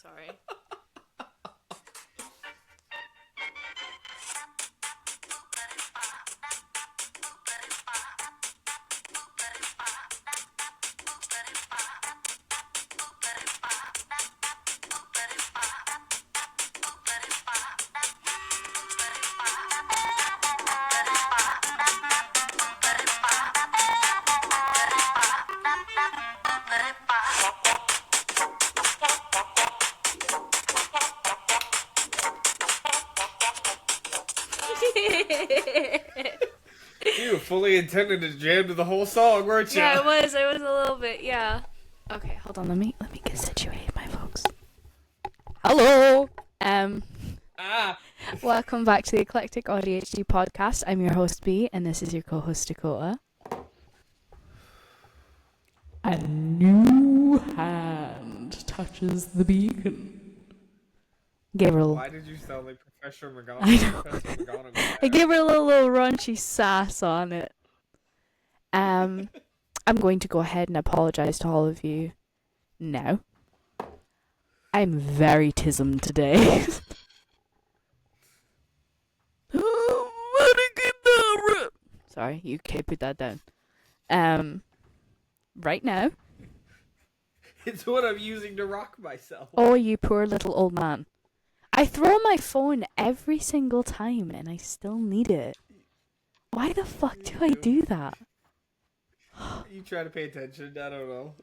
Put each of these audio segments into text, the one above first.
Sorry. You fully intended to jam to the whole song, weren't you? Yeah, it was. I was a little bit. Yeah. Okay, hold on. Let me get situated, my folks. Hello. Welcome back to the Eclectic ADHD podcast. I'm your host B, and this is your co-host Dakota. A new hand touches the beacon. Gabriel. Why did you sound like Professor McGonagall? I know. Professor McGonagall. I gave her a little raunchy sass on it. I'm going to go ahead and apologize to all of you now. I'm very tism today. Sorry, you can't put that down. Right now. It's what I'm using to rock myself. Oh, you poor little old man. I throw my phone every single time and I still need it. Why the fuck do I do that? You try to pay attention, I don't know.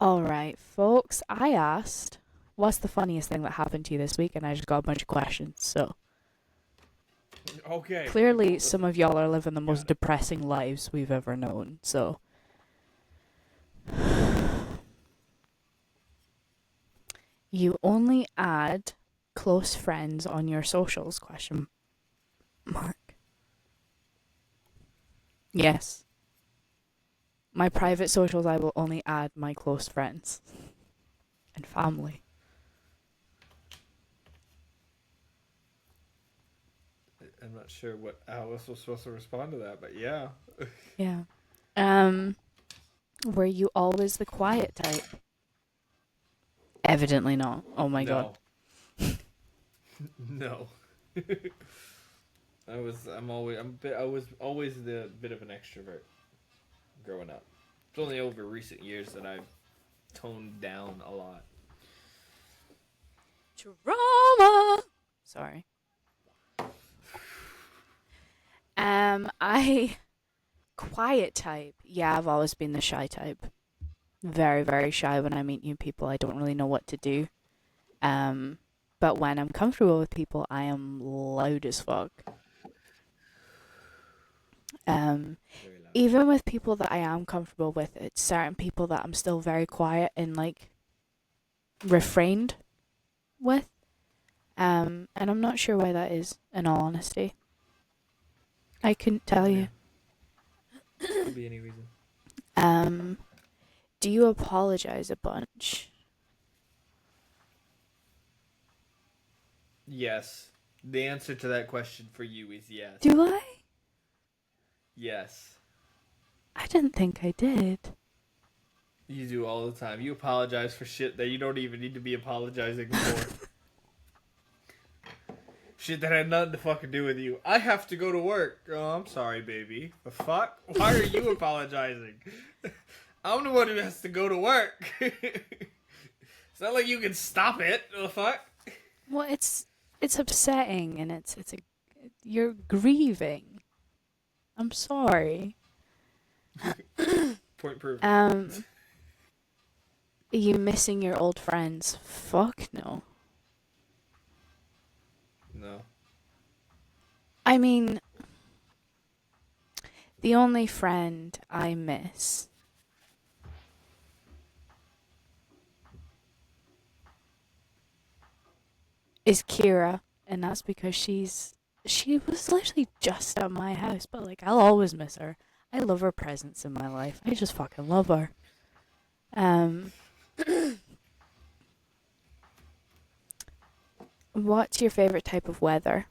Alright, folks, I asked, what's the funniest thing that happened to you this week? And I just got a bunch of questions, so. Okay. Clearly, some of y'all are living the most depressing lives we've ever known, so. You only add close friends on your socials, question mark. Yes. My private socials, I will only add my close friends and family. I'm not sure how else was supposed to respond to that, but yeah. Yeah. Were you always the quiet type? Evidently not. Oh my god. No. I was always the bit of an extrovert growing up. It's only over recent years that I've toned down a lot. Drama. Sorry. I quiet type. Yeah, I've always been the shy type. Very, very shy when I meet new people. I don't really know what to do. But when I'm comfortable with people, I am loud as fuck. Even with people that I am comfortable with, it's certain people that I'm still very quiet and like refrained with. And I'm not sure why that is, in all honesty. I couldn't tell you. Could be any reason. Do you apologize a bunch? Yes. The answer to that question for you is yes. Do I? Yes. I didn't think I did. You do all the time. You apologize for shit that you don't even need to be apologizing for. Shit that had nothing to fucking do with you. I have to go to work. Oh, I'm sorry, baby. The fuck? Why are you apologizing? I'm the one who has to go to work. It's not like you can stop it. The fuck? Well, it's upsetting and you're grieving. I'm sorry. Point proven. Are you missing your old friends? Fuck no. No. I mean, the only friend I miss is Kira, and that's because she was literally just at my house, but like I'll always miss her. I love her presence in my life. I just fucking love her. What's your favorite type of weather?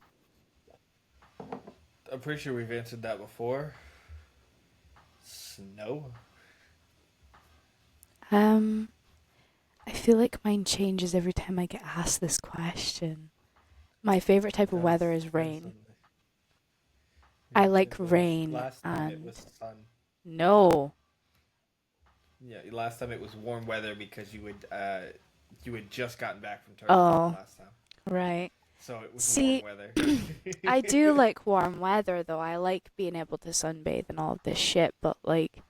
I'm pretty sure we've answered that before. Snow. I feel like mine changes every time I get asked this question. My favorite type It of does. weather is rain. Constantly. I Yeah, like it was. rain Last time it and was sun. no. Yeah, last time it was warm weather because you had just gotten back from Turkey Oh, last time. right. So it was warm See, weather. I do like warm weather though. I like being able to sunbathe and all of this shit, but like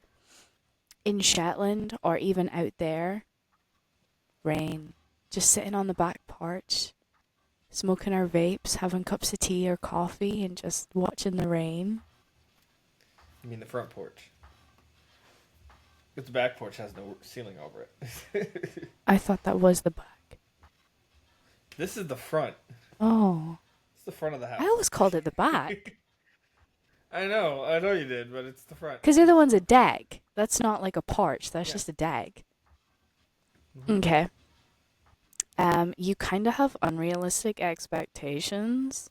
in Shetland or even out there, rain. Just sitting on the back porch, smoking our vapes, having cups of tea or coffee, and just watching the rain. I mean the front porch. Because the back porch has no ceiling over it. I thought that was the back. This is the front. Oh, It's the front of the I house. always called it the back. I know you did, but it's the front. Because the other one's a deck. That's not like a porch, that's Yeah. just a deck. Mm-hmm. Okay. You kind of have unrealistic expectations.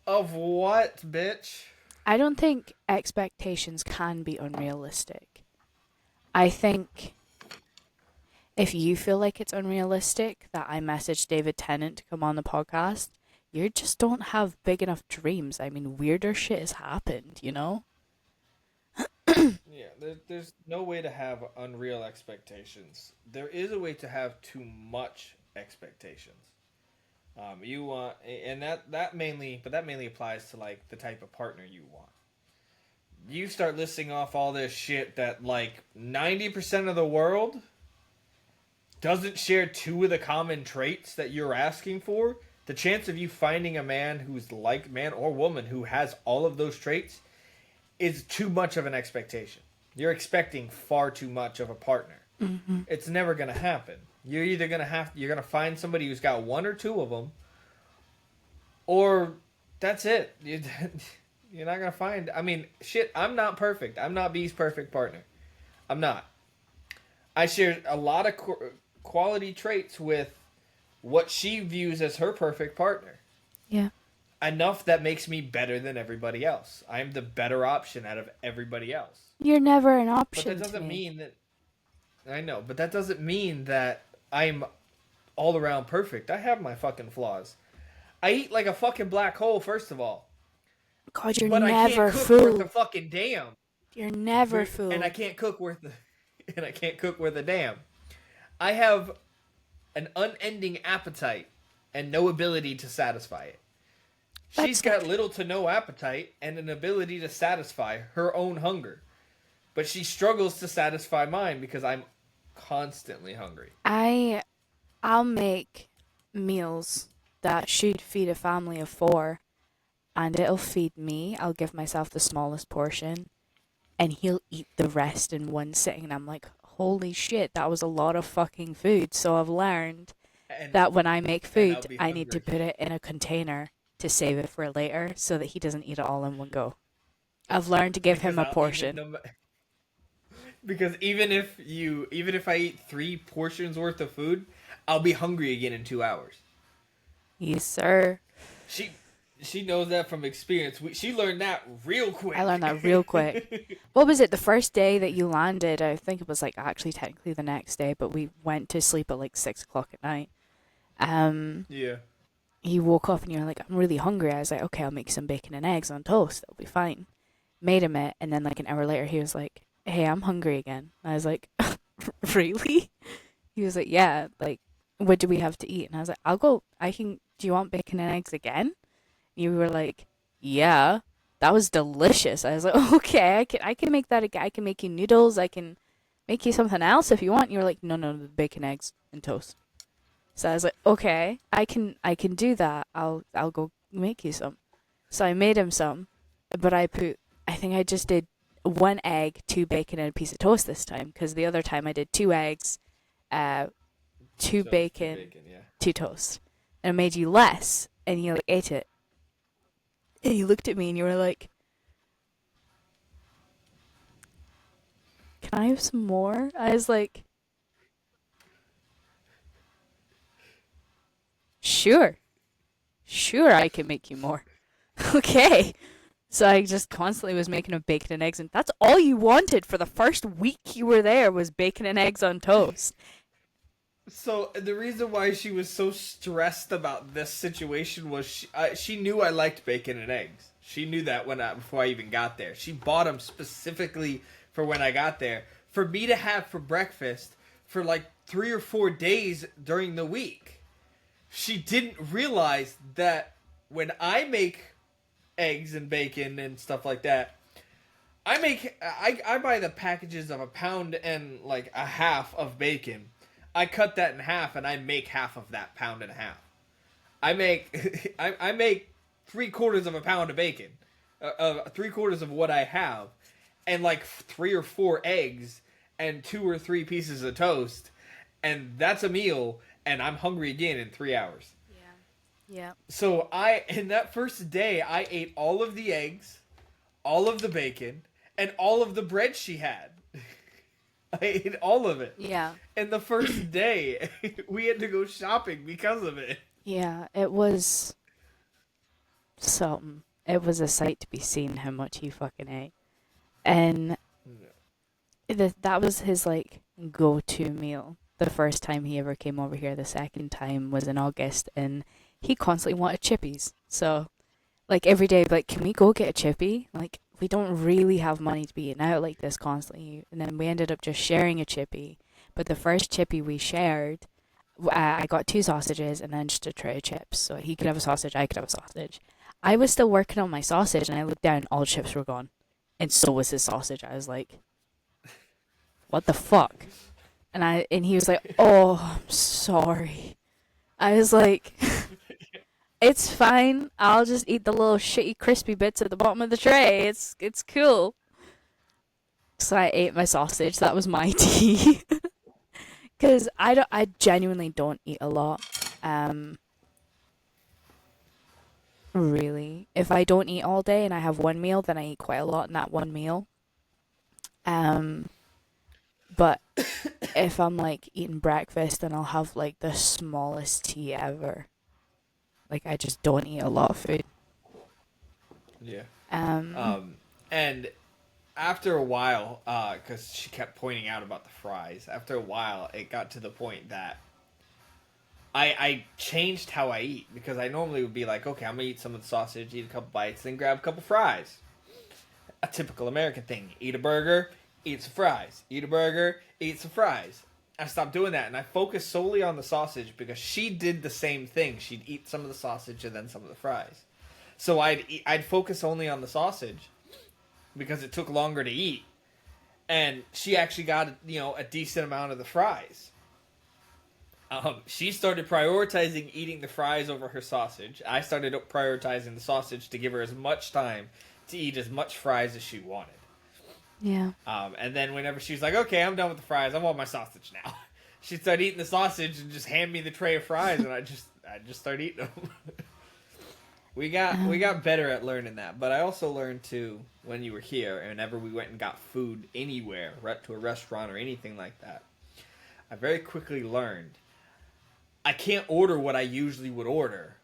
Of what, bitch? I don't think expectations can be unrealistic. I think if you feel like it's unrealistic that I messaged David Tennant to come on the podcast, you just don't have big enough dreams. I mean, weirder shit has happened, you know? Yeah, there's no way to have unreal expectations. There is a way to have too much expectations. You want, and that mainly, but that mainly applies to like the type of partner you want. You start listing off all this shit that like 90% of the world doesn't share two of the common traits that you're asking for. The chance of you finding a man who's like man or woman who has all of those traits is too much of an expectation. You're expecting far too much of a partner. Mm-hmm. It's never gonna happen. You're gonna find somebody who's got one or two of them, or that's it. You're not gonna find. I mean, shit. I'm not perfect. I'm not B's perfect partner. I'm not. I share a lot of quality traits with what she views as her perfect partner. Yeah. Enough that makes me better than everybody else. I'm the better option out of everybody else. You're never an But option that to doesn't me. mean that. I know, but that doesn't mean that I'm all around perfect. I have my fucking flaws. I eat like a fucking black hole, first of all. God, you're But I never can't cook worth full. a fucking damn. You're never And full. I can't cook worth and I can't cook worth a damn. I have an unending appetite and no ability to satisfy it. She's got little to no appetite and an ability to satisfy her own hunger. But she struggles to satisfy mine because I'm constantly hungry. I'll make meals that should feed a family of 4, and it'll feed me. I'll give myself the smallest portion, and he'll eat the rest in one sitting. And I'm like, holy shit, that was a lot of fucking food. So I've learned And that when I make and I'll food, be I need to hungry. put it in a container to save it for later so that he doesn't eat it all in one go. I've learned to give him a portion. Because even if I eat 3 portions worth of food, I'll be hungry again in 2 hours. Yes, sir. She knows that from experience. She learned that real quick. I learned that real quick. What was it, the first day that you landed? I think it was like actually technically the next day, but we went to sleep at like 6 o'clock at night. Yeah. You woke up and you were like, I'm really hungry. I was like, okay, I'll make some bacon and eggs on toast. That'll be fine. Made him it, and then like an hour later, he was like, hey, I'm hungry again. I was like, really? He was like, yeah, like, what do we have to eat? And I was like, do you want bacon and eggs again? You were like, yeah, that was delicious. I was like, okay, I can make that again. I can make you noodles. I can make you something else if you want. You were like, no, the bacon, eggs, and toast. So I was like, okay, I can do that. I'll go make you some. So I made him some, but I think I just did 1 egg, 2 bacon, and a piece of toast this time, because the other time I did 2 eggs, 2 bacon, yeah. 2 toast. And I made you less, and you like ate it. And you looked at me and you were like, can I have some more? I was like, sure, I can make you more. Okay. So I just constantly was making a bacon and eggs, and that's all you wanted for the first week you were there was bacon and eggs on toast. So the reason why she was so stressed about this situation was she knew I liked bacon and eggs. She knew that before I even got there. She bought them specifically for when I got there for me to have for breakfast for like 3 or 4 days during the week. She didn't realize that when I make eggs and bacon and stuff like that, I buy the packages of a pound and like a half of bacon. I cut that in half and I make half of that pound and a half. I make I make 3/4 of a pound of bacon, 3/4 of what I have, and like 3 or 4 eggs and 2 or 3 pieces of toast, and that's a meal. And I'm hungry again in 3 hours. Yeah. So in that first day, I ate all of the eggs, all of the bacon, and all of the bread she had. I ate all of it. Yeah. And the first day, we had to go shopping because of it. Yeah, it was something. It was a sight to be seen how much he fucking ate. And that was his, like, go-to meal. The first time he ever came over here. The second time was in August, and he constantly wanted chippies. So, like, every day, like, can we go get a chippy? Like, we don't really have money to be eating out like this constantly. And then we ended up just sharing a chippy. But the first chippy we shared, I got 2 sausages and then just a tray of chips. So he could have a sausage, I could have a sausage. I was still working on my sausage, and I looked down, all the chips were gone. And so was his sausage. I was like, what the fuck? And he was like, oh, I'm sorry. I was like, it's fine. I'll just eat the little shitty crispy bits at the bottom of the tray. It's cool. So I ate my sausage. That was my tea. Because I genuinely don't eat a lot. Really. If I don't eat all day and I have one meal, then I eat quite a lot in that one meal. But if I'm like eating breakfast, then I'll have like the smallest tea ever. Like, I just don't eat a lot of food. Yeah. And after a while, because she kept pointing out about the fries, after a while, it got to the point that I changed how I eat, because I normally would be like, okay, I'm going to eat some of the sausage, eat a couple bites, then grab a couple fries. A typical American thing. Eat a burger, eat some fries. Eat a burger, eat some fries. I stopped doing that, and I focused solely on the sausage because she did the same thing. She'd eat some of the sausage and then some of the fries. So I'd focus only on the sausage because it took longer to eat, and she actually got a decent amount of the fries. She started prioritizing eating the fries over her sausage. I started prioritizing the sausage to give her as much time to eat as much fries as she wanted. Yeah. And then whenever she was like, okay, I'm done with the fries, I want my sausage now, she'd start eating the sausage and just hand me the tray of fries, and I just start eating them. We got better at learning that, but I also learned too when you were here, and whenever we went and got food anywhere, to a restaurant or anything like that, I very quickly learned I can't order what I usually would order.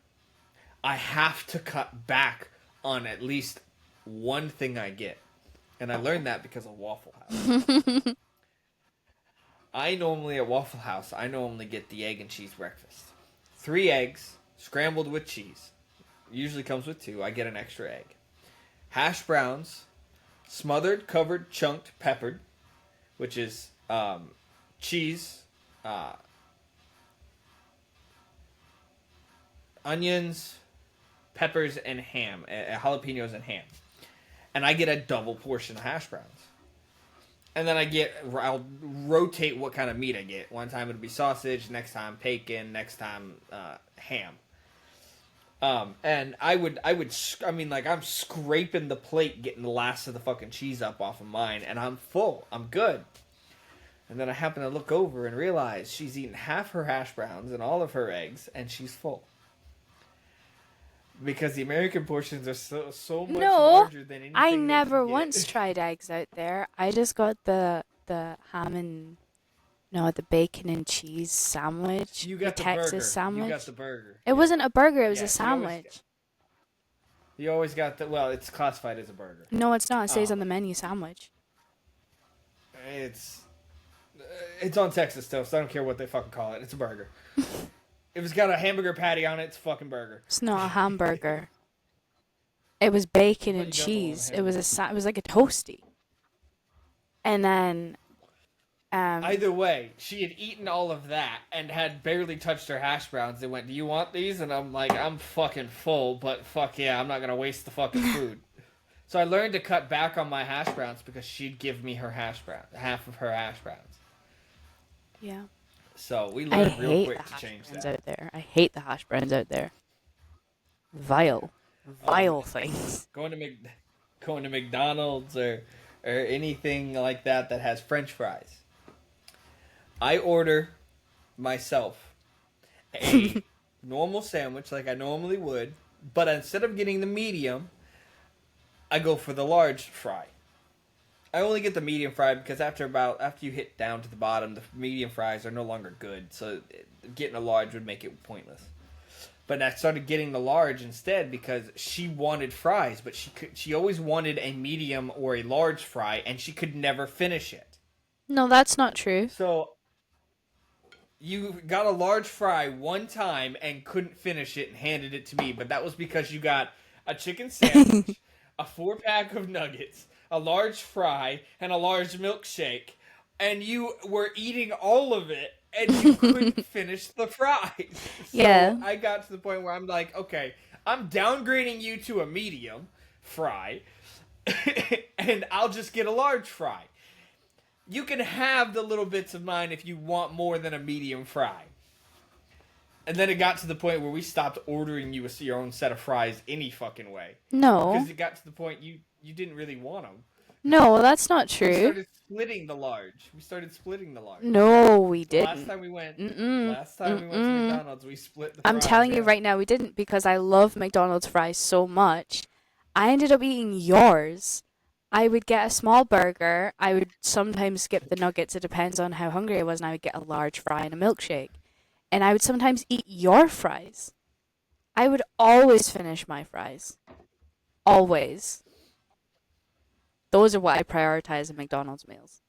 I have to cut back on at least one thing I get. And I learned that because of Waffle House. I normally get the egg and cheese breakfast. 3 eggs, scrambled with cheese. Usually comes with 2. I get an extra egg. Hash browns, smothered, covered, chunked, peppered, which is cheese, onions, peppers, and ham, jalapenos and ham. And I get a double portion of hash browns. And then I'll rotate what kind of meat I get. One time it'll be sausage, next time bacon, next time ham. And I'm scraping the plate, getting the last of the fucking cheese up off of mine, and I'm full. I'm good. And then I happen to look over and realize she's eaten half her hash browns and all of her eggs, and she's full. Because the American portions are so much larger than anything. I never once tried eggs out there. I just got the ham and the bacon and cheese sandwich. You got the Texas burger. Sandwich. You got the burger. It wasn't a burger. It was a sandwich. You always got it's classified as a burger. No, it's not. It says on the menu sandwich. It's on Texas toast. I don't care what they fucking call it. It's a burger. If it's got a hamburger patty on it, it's a fucking burger. It's not a hamburger. It was bacon But and you got the one cheese. It was hamburger. it was like a toasty. And then Either way, she had eaten all of that and had barely touched her hash browns. They went, "Do you want these?" And I'm like, "I'm fucking full, but fuck yeah, I'm not gonna waste the fucking food." So I learned to cut back on my hash browns because she'd give me her hash brown, half of her hash browns. yeah. So we I learned real hate quick the to hash change browns that. out there. I hate the hash browns out there. Vile. Vile things. Going to McDonald's or anything like that that has French fries. I order myself a normal sandwich like I normally would, but instead of getting the medium, I go for the large fry. I only get the medium fry because after you hit down to the bottom, the medium fries are no longer good. So getting a large would make it pointless. But I started getting the large instead because she wanted fries, but she always wanted a medium or a large fry, and she could never finish it. No, that's not true. So you got a large fry one time and couldn't finish it and handed it to me, but that was because you got a chicken sandwich, a 4-pack of nuggets, a large fry, and a large milkshake, and you were eating all of it and you couldn't finish the fries. So Yeah. I got to the point where I'm like, okay, I'm downgrading you to a medium fry, and I'll just get a large fry. You can have the little bits of mine if you want more than a medium fry. And then it got to the point where we stopped ordering you your own set of fries any fucking way. No. Because it got to the point you didn't really want them. No, that's not We true. started splitting the large. No, we didn't. Last time we went Mm-mm. to McDonald's, we split the fries. I'm telling you yeah. right now, we didn't because I love McDonald's fries so much. I ended up eating yours. I would get a small burger. I would sometimes skip the nuggets. It depends on how hungry I was, and I would get a large fry and a milkshake. And I would sometimes eat your fries. I would always finish my fries. Always. Those are what I prioritize in McDonald's meals.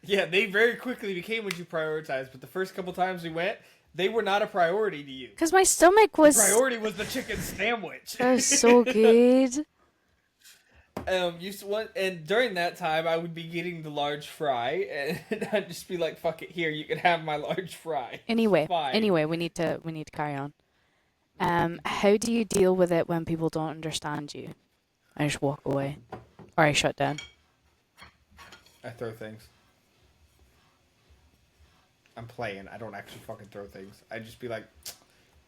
Yeah, they very quickly became what you prioritized, but the first couple times we went, they were not a priority to you. Because my stomach was... The priority was the chicken sandwich. That was so good. And during that time, I would be getting the large fry, and I'd just be like, "Fuck it, here, you can have my large fry." Anyway, Fine. we need to carry on. How do you deal with it when people don't understand you? I just walk away, or I shut down. I throw things. I'm playing. I don't actually fucking throw things. I just be like,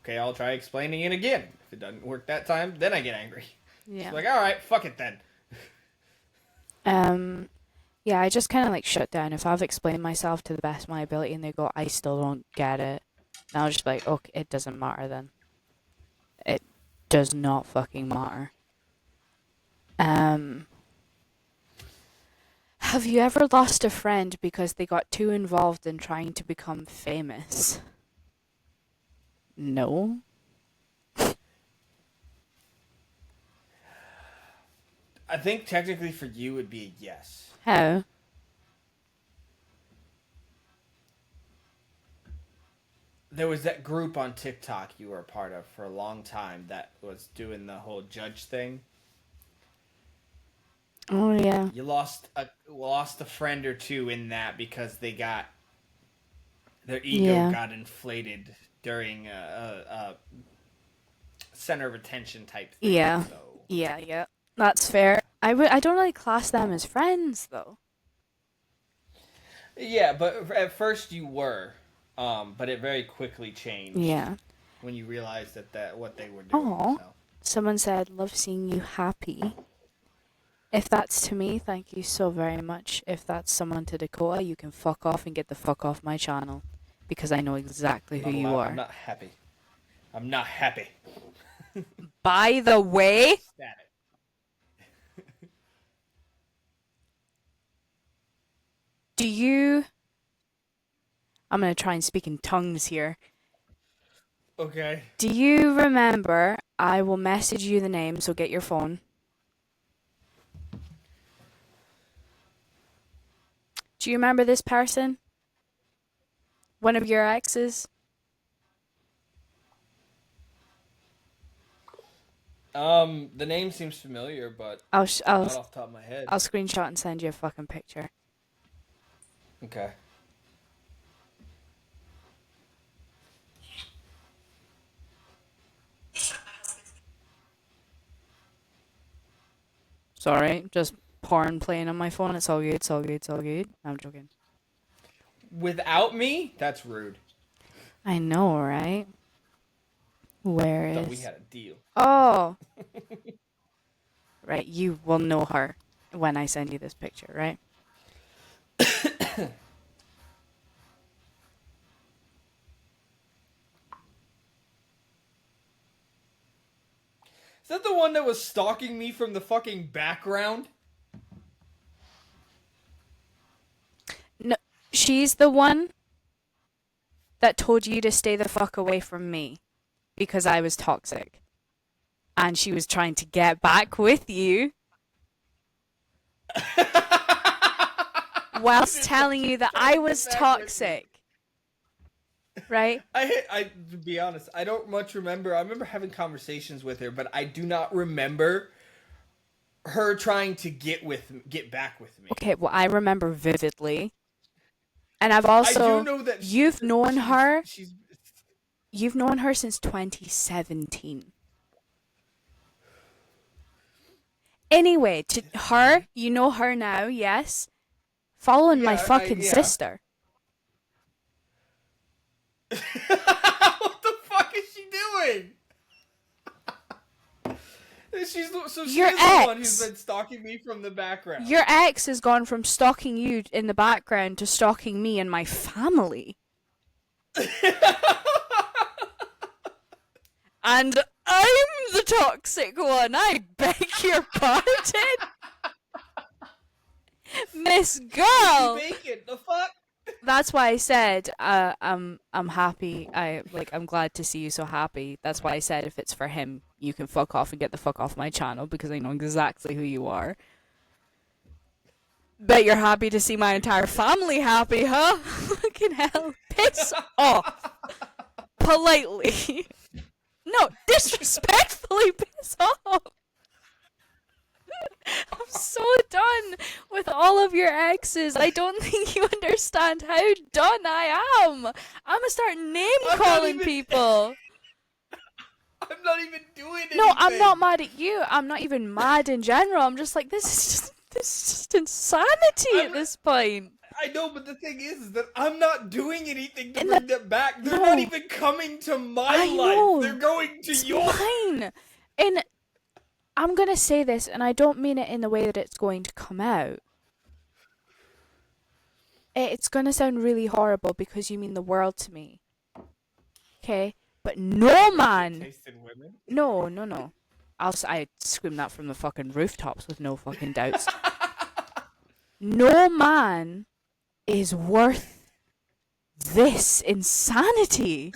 "Okay, I'll try explaining it again. If it doesn't work that time, then I get angry." Yeah. Just like, all right, fuck it then. Yeah, I just kind of like shut down. If I've explained myself to the best of my ability and they go, I still don't get it, then I'll just be like, okay, it doesn't matter then. It does not fucking matter. Have you ever lost a friend because they got too involved in trying to become famous? No. I think technically for you it would be a yes. How? There was that group on TikTok you were a part of for a long time that was doing the whole judge thing. Oh yeah. You lost a friend or two in that because they got their ego got inflated during a center of attention type thing. Yeah. So. Yeah. That's fair. I don't really class them as friends though. Yeah, but at first you were, but it very quickly changed. Yeah. When you realized that what they were doing. Aw. So. Someone said, love seeing you happy. If that's to me, thank you so very much. If that's someone to Dakota, you can fuck off and get the fuck off my channel. Because I know exactly who you are. I'm not happy. I'm not happy. By the way... Static. Do you... I'm going to try and speak in tongues here. Okay. Do you remember... I will message you the name, so get your phone. Do you remember this person? One of your exes? The name seems familiar, but I'll not off the top of my head. I'll screenshot and send you a fucking picture. Okay. Sorry, just porn playing on my phone. It's all good. It's all good. It's all good. I'm joking. Without me? That's rude. I know, right? Where Thought is? we had a deal. Oh. Right, you will know her when I send you this picture, right? Is that the one that was stalking me from the fucking background? No, she's the one that told you to stay the fuck away from me because I was toxic. And she was trying to get back with you whilst telling you that I was toxic. Right? I to be honest, I don't much remember. I remember having conversations with her, but I do not remember her trying to get back with me. Okay, well, I remember vividly. And I've also... I do know that you've known her... She's... You've known her since 2017. Anyway, to her, you know her now, yes? Following my fucking sister. What the fuck is she doing? She's the one who's been stalking me from the background. Your ex has gone from stalking you in the background to stalking me and my family. And I'm the toxic one. I beg your pardon, Miss Girl. Bacon, the fuck? That's why I said I'm happy. I'm glad to see you so happy. That's why I said if it's for him, you can fuck off and get the fuck off my channel because I know exactly who you are. Bet you're happy to see my entire family happy, huh? Fucking hell. Piss off. Politely. No, disrespectfully piss off. I'm so done with all of your exes. I don't think you understand how done I am. I'm gonna start name-calling people. I'm not even doing anything. No, I'm not mad at you. I'm not even mad in general. I'm just like, this is just insanity at this point. I know, but the thing is that I'm not doing anything to bring them back. They're not even coming to my life. They're going to yours. Fine. And I'm going to say this, and I don't mean it in the way that it's going to come out. It's going to sound really horrible because you mean the world to me. Okay? But no man... Taste in women? No. I scream that from the fucking rooftops with no fucking doubts. No man is worth this insanity.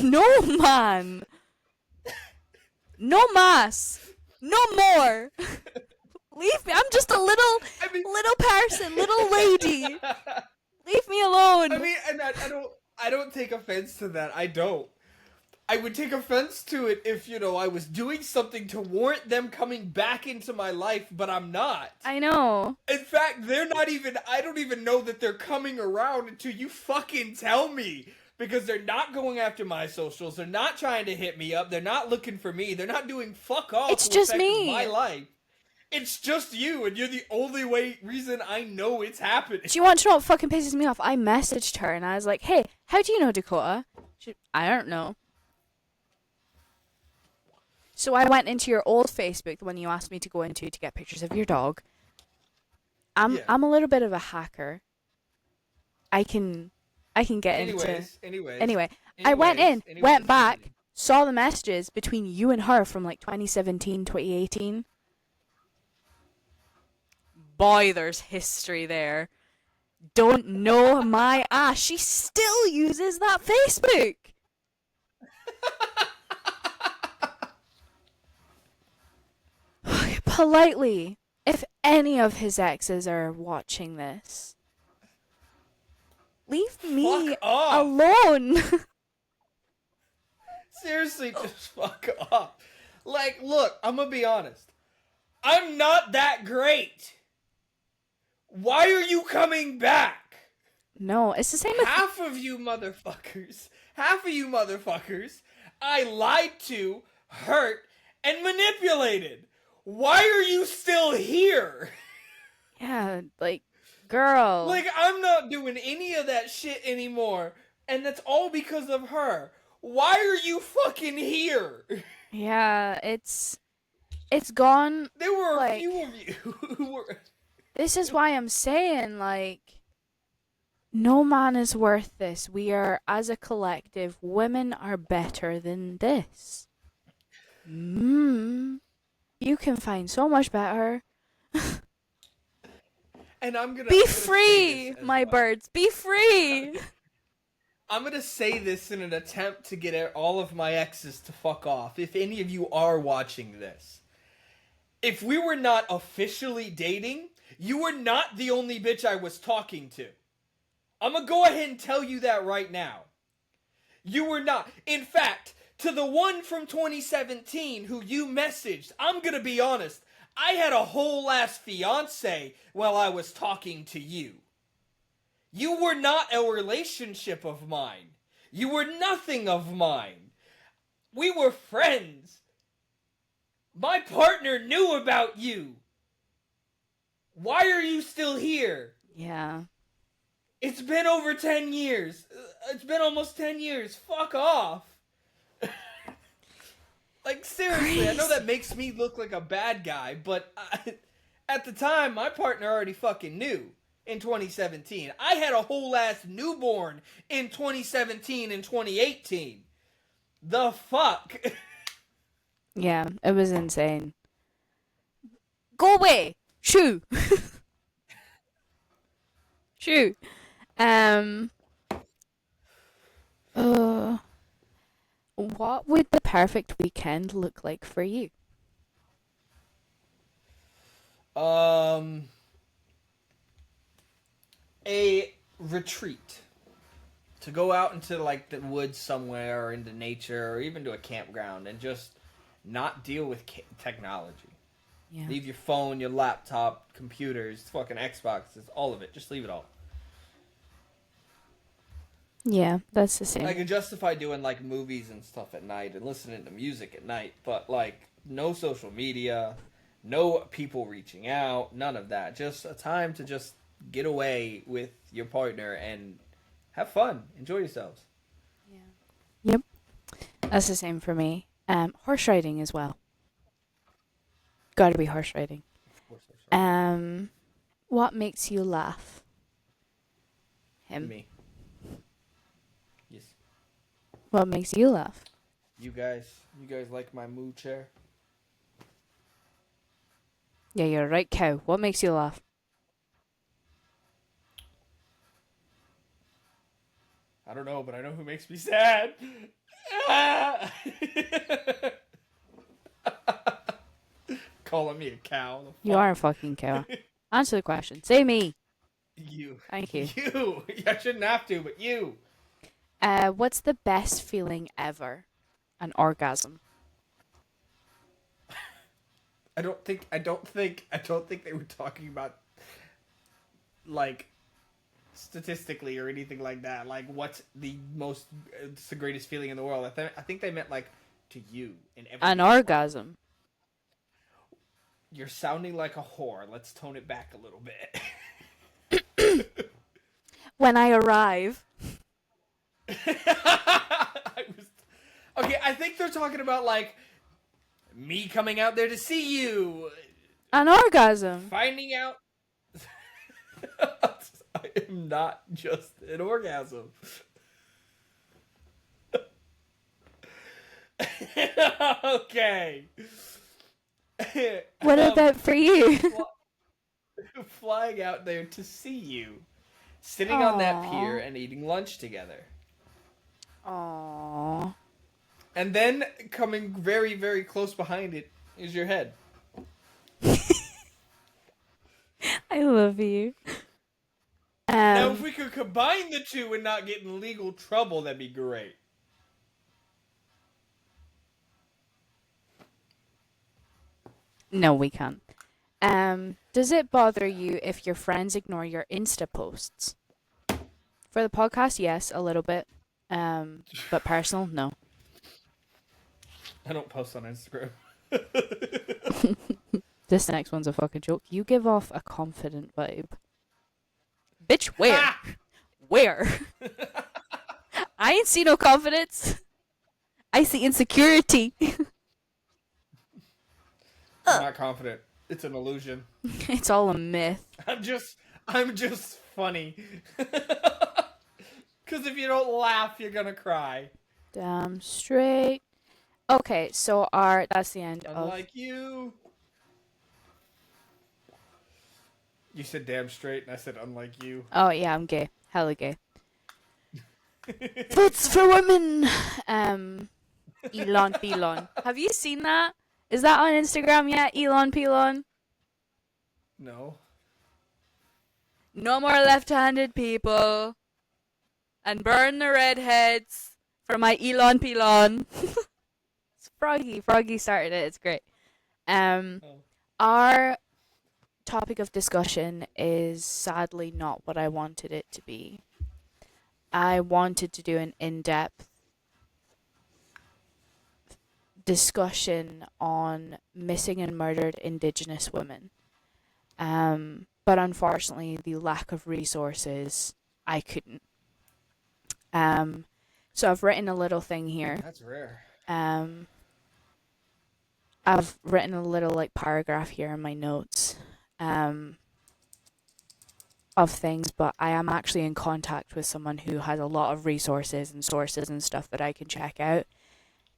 No man. No mas. No more. Leave me. I'm just a little person, little lady. Leave me alone. I mean, and I don't take offense to that. I don't. I would take offense to it if, I was doing something to warrant them coming back into my life, but I'm not. I know. In fact, I don't even know that they're coming around until you fucking tell me. Because they're not going after my socials, they're not trying to hit me up, they're not looking for me, they're not doing fuck all. It's just me. My life. It's just you, and you're the only reason I know it's happening. Do you want to know what fucking pisses me off? I messaged her and I was like, hey, how do you know Dakota? I don't know. So I went into your old Facebook, the one you asked me to go into to get pictures of your dog. I'm a little bit of a hacker. I can get into... Anyway, I went in, went back, saw the messages between you and her from like 2017, 2018. Boy, there's history there. Don't know my ass. She still uses that Facebook. Politely, if any of his exes are watching this, leave me Fuck off. alone. Seriously, just fuck off. Like, look, I'm gonna be honest. I'm not that great. Why are you coming back? No, it's the same with Half of you motherfuckers, I lied to, hurt, and manipulated. Why are you still here? yeah, like, girl. Like, I'm not doing any of that shit anymore, and that's all because of her. Why are you fucking here? Yeah, it's gone. There were a Like, few of you who were. this is why I'm saying, like, no man is worth this. We are, as a collective, women are better than this. You can find so much better. And I'm gonna Be I'm gonna say free, this as my well. birds. Be free. I'm gonna say this in an attempt to get all of my exes to fuck off. If any of you are watching this, if we were not officially dating, you were not the only bitch I was talking to. I'm gonna go ahead and tell you that right now. You were not. In fact, to the one from 2017 who you messaged, I'm gonna be honest, I had a whole ass fiance while I was talking to you. You were not a relationship of mine. You were nothing of mine. We were friends. My partner knew about you. Why are you still here? Yeah. It's been over 10 years. It's been almost 10 years. Fuck off. Like, seriously, I know that makes me look like a bad guy, but at the time, my partner already fucking knew in 2017. I had a whole ass newborn in 2017 and 2018. The fuck? Yeah, it was insane. Go away! Shoo! Shoo! Um. What would the perfect weekend look like for you? A retreat. To go out into like the woods somewhere or into nature or even to a campground and just not deal with technology. Yeah. Leave your phone, your laptop, computers, fucking Xboxes, all of it. Just leave it all. Yeah, that's the same. I can justify doing like movies and stuff at night and listening to music at night, but like no social media, no people reaching out, none of that. Just a time to just get away with your partner and have fun, enjoy yourselves. Yeah. Yep. That's the same for me. Horse riding as well. Gotta be horse riding. Of course, I'm sorry. What makes you laugh? Him. Me. Yes. What makes you laugh? You guys like my moo chair? Yeah, you're right, cow. What makes you laugh? I don't know, but I know who makes me sad. Calling me a cow. You are a fucking cow. Answer the question. Say me. You. Thank you. You. I shouldn't have to, but you. What's the best feeling ever? An orgasm. I don't think they were talking about like statistically or anything like that. Like what's the greatest feeling in the world? I think they meant like to you in every. An orgasm. You're sounding like a whore. Let's tone it back a little bit. When I arrive. Okay, I think they're talking about like me coming out there to see you. An orgasm. Finding out I am not just an orgasm. Okay. What about for you? Flying out there to see you. Sitting on that pier and eating lunch together. Aww. And then coming very, very close behind it is your head. I love you. Now, if we could combine the two and not get in legal trouble, that'd be great. No, we can't. Does it bother you if your friends ignore your Insta posts? For the podcast, yes, a little bit. But personal, no. I don't post on Instagram. This next one's a fucking joke. You give off a confident vibe. Bitch, where? Ah! Where? I ain't see no confidence. I see insecurity. I'm not confident. It's an illusion. It's all a myth. I'm just funny. Because if you don't laugh, you're gonna cry. Damn straight. Okay, so that's the end Unlike you. You said damn straight, and I said unlike you. Oh yeah, I'm gay. Hella gay. Votes for women. Elon Pelon. Have you seen that? Is that on Instagram yet? Elon Pelon. No. No more left-handed people. And burn the redheads for my Elon Pelon. It's Froggy. Froggy started it. It's great. Our topic of discussion is sadly not what I wanted it to be. I wanted to do an in-depth discussion on missing and murdered Indigenous women. But unfortunately, the lack of resources, I couldn't. So I've written a little thing here. That's rare. I've written a little paragraph here in my notes of things, but I am actually in contact with someone who has a lot of resources and sources and stuff that I can check out,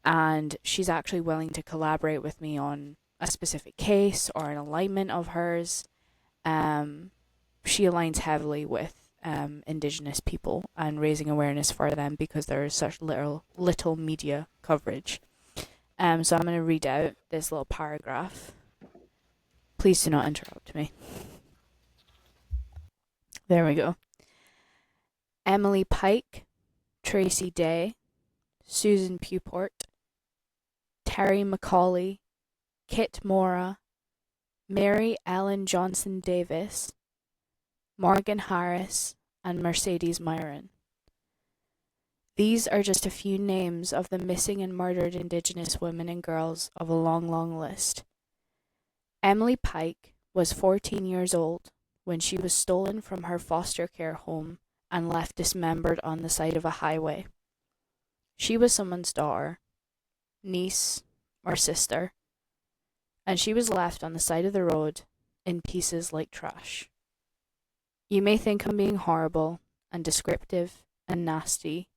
and she's actually willing to collaborate with me on a specific case or an alignment of hers. She aligns heavily with Indigenous people and raising awareness for them because there is such little media coverage. So I'm going to read out this little paragraph. Please do not interrupt me. There we go. Emily Pike, Tracy Day, Susan Pewport, Terry McCauley, Kit Mora, Mary Ellen Johnson Davis, Morgan Harris, and Mercedes Myron. These are just a few names of the missing and murdered Indigenous women and girls of a long, long list. Emily Pike was 14 years old when she was stolen from her foster care home and left dismembered on the side of a highway. She was someone's daughter, niece, or sister, and she was left on the side of the road in pieces like trash. You may think I'm being horrible and descriptive and nasty,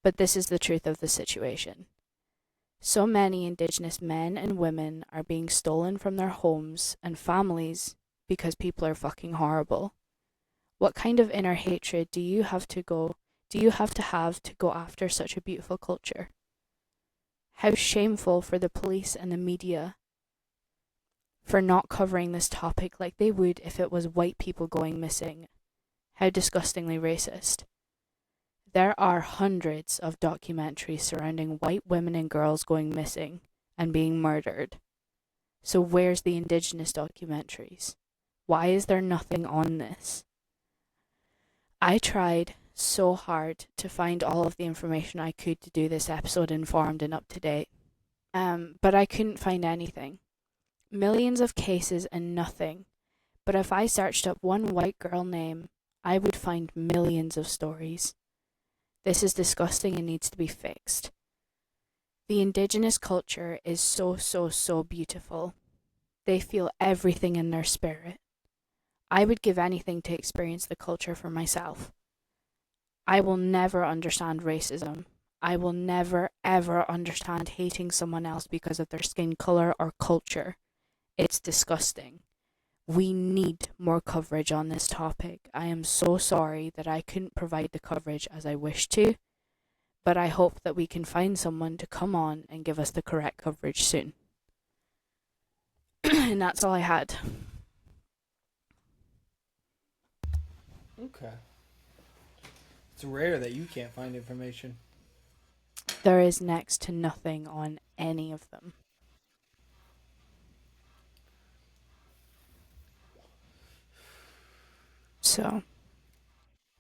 but this is the truth of the situation. So many Indigenous men and women are being stolen from their homes and families because people are fucking horrible. What kind of inner hatred do you have to go after such a beautiful culture? How shameful for the police and the media for not covering this topic like they would if it was white people going missing. How disgustingly racist. There are hundreds of documentaries surrounding white women and girls going missing and being murdered. So where's the Indigenous documentaries? Why is there nothing on this? I tried so hard to find all of the information I could to do this episode informed and up to date. But I couldn't find anything. Millions of cases and nothing. But if I searched up one white girl name, I would find millions of stories. This is disgusting and needs to be fixed. The Indigenous culture is so, so, so beautiful. They feel everything in their spirit. I would give anything to experience the culture for myself. I will never understand racism. I will never, ever understand hating someone else because of their skin color or culture. It's disgusting. We need more coverage on this topic. I am so sorry that I couldn't provide the coverage as I wish to, but I hope that we can find someone to come on and give us the correct coverage soon. And that's all I had. Okay. It's rare that you can't find information. There is next to nothing on any of them. So,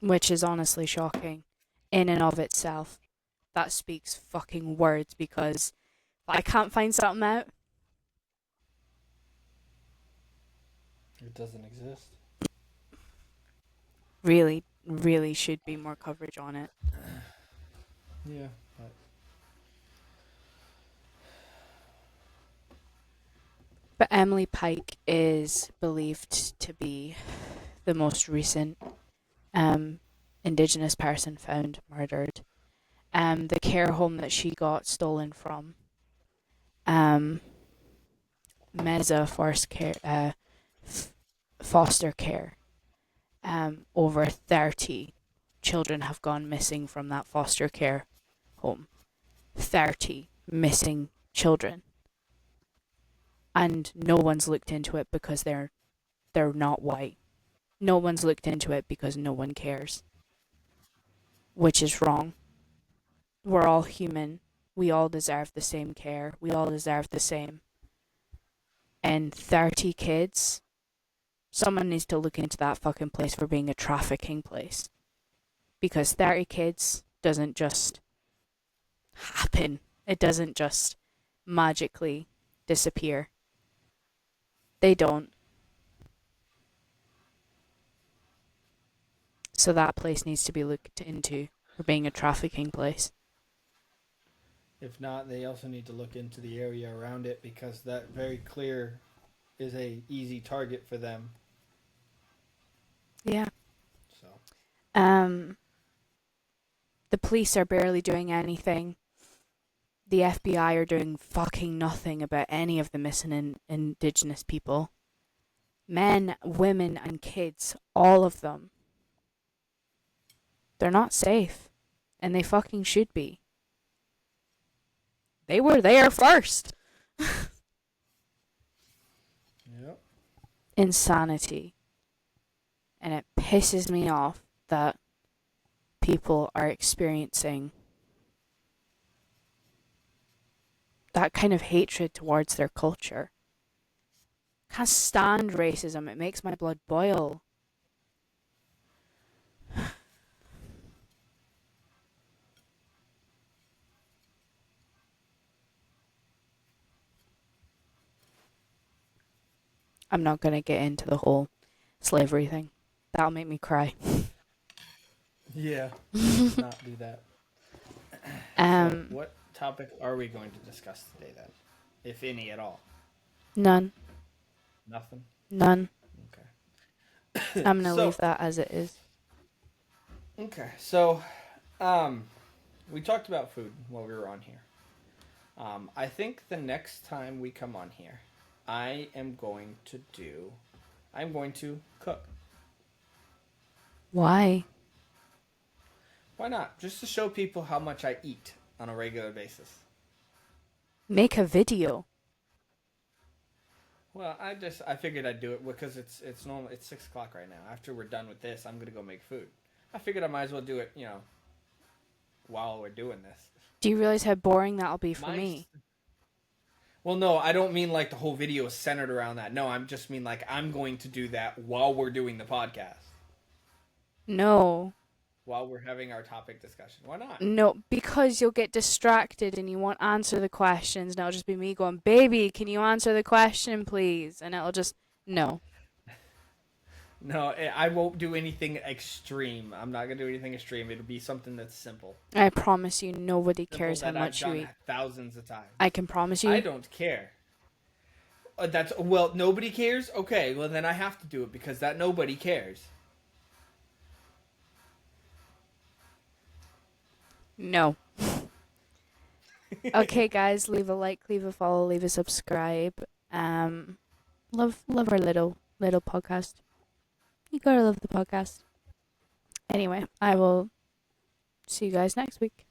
which is honestly shocking in and of itself. That speaks fucking words, because if I can't find something out, It doesn't exist. really, really should be more coverage on it. Yeah. But But Emily Pike is believed to be the most recent Indigenous person found murdered. The care home that she got stolen from, Meza foster care, over 30 children have gone missing from that foster care home. 30 missing children. And no one's looked into it because they're not white. No one's looked into it because no one cares. Which is wrong. We're all human. We all deserve the same care. We all deserve the same. And 30 kids, someone needs to look into that fucking place for being a trafficking place. Because 30 kids doesn't just happen. It doesn't just magically disappear. They don't. So that place needs to be looked into for being a trafficking place. if not, they also need to look into the area around it, because that very clear is a easy target for them. Yeah. So. The police are barely doing anything. The FBI are doing fucking nothing about any of the missing Indigenous people. Men, women, and kids, all of them. They're not safe. And they fucking should be. They were there first. Yep. Insanity. And it pisses me off that people are experiencing that kind of hatred towards their culture. Can't stand racism. It makes my blood boil. I'm not going to get into the whole slavery thing. That'll make me cry. Yeah. Let's not do that. So what topic are we going to discuss today then? If any at all? None. Nothing? None. Okay. I'm going to leave that as it is. Okay. So, we talked about food while we were on here. I think the next time we come on here, I'm going to cook. Why? Why not? Just to show people how much I eat on a regular basis. Make a video. Well, I figured I'd do it because it's normal. It's 6:00 right now. After we're done with this, I'm gonna go make food. I figured I might as well do it, while we're doing this. Do you realize how boring that'll be for me? Well, no, I don't mean like the whole video is centered around that. No, I just mean like I'm going to do that while we're doing the podcast. No. While we're having our topic discussion. Why not? No, because you'll get distracted and you won't answer the questions, and it'll just be me going, "Baby, can you answer the question, please?" And it'll just, no. No, I won't do anything extreme. I'm not going to do anything extreme. It'll be something that's simple. I promise you, nobody cares how Simple that much I've you done eat. thousands of times. I can promise you. I don't care. Nobody cares? Okay, well then I have to do it because that nobody cares. No. Okay, guys, leave a like, leave a follow, leave a subscribe. Love our little podcast. You gotta love the podcast. Anyway, I will see you guys next week.